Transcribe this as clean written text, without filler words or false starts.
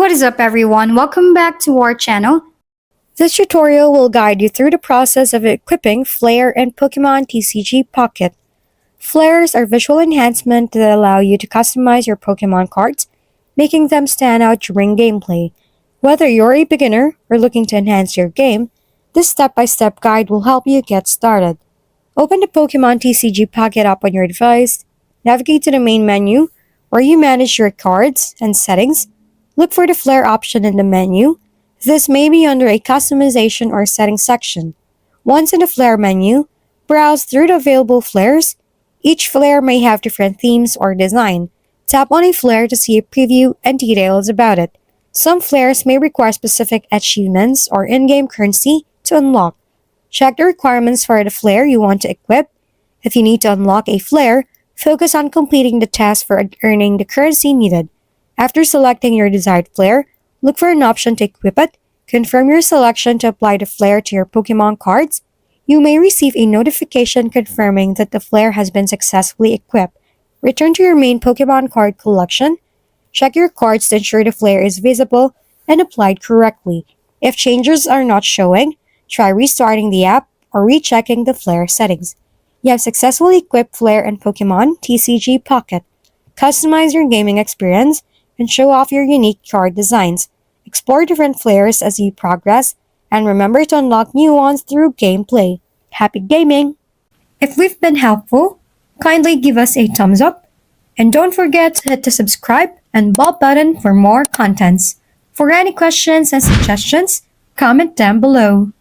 What is up everyone? Welcome back to our channel. This tutorial will guide you through the process of equipping FLAIR and Pokémon TCG Pocket. FLAIRs are visual enhancements that allow you to customize your Pokémon cards, making them stand out during gameplay. Whether you're a beginner or looking to enhance your game, this step-by-step guide will help you get started. Open the Pokémon TCG Pocket app on your device, navigate to the main menu, where you manage your cards and settings. Look for the FLAIR option in the menu. This may be under a customization or settings section. Once in the FLAIR menu, browse through the available FLAIRs. Each FLAIR may have different themes or design. Tap on a FLAIR to see a preview and details about it. Some FLAIRs may require specific achievements or in-game currency to unlock. Check the requirements for the FLAIR you want to equip. If you need to unlock a FLAIR, focus on completing the task for earning the currency needed. After selecting your desired FLAIR, look for an option to equip it. Confirm your selection to apply the FLAIR to your Pokémon cards. You may receive a notification confirming that the FLAIR has been successfully equipped. Return to your main Pokémon card collection. Check your cards to ensure the FLAIR is visible and applied correctly. If changes are not showing, try restarting the app or rechecking the FLAIR settings. You have successfully equipped FLAIR and Pokémon TCG Pocket. Customize your gaming experience and show off your unique card designs. Explore different FLAIRs as you progress, and remember to unlock new ones through gameplay. Happy gaming! If we've been helpful, kindly give us a thumbs up, and don't forget to hit the subscribe and bell button for more contents. For any questions and suggestions, comment down below.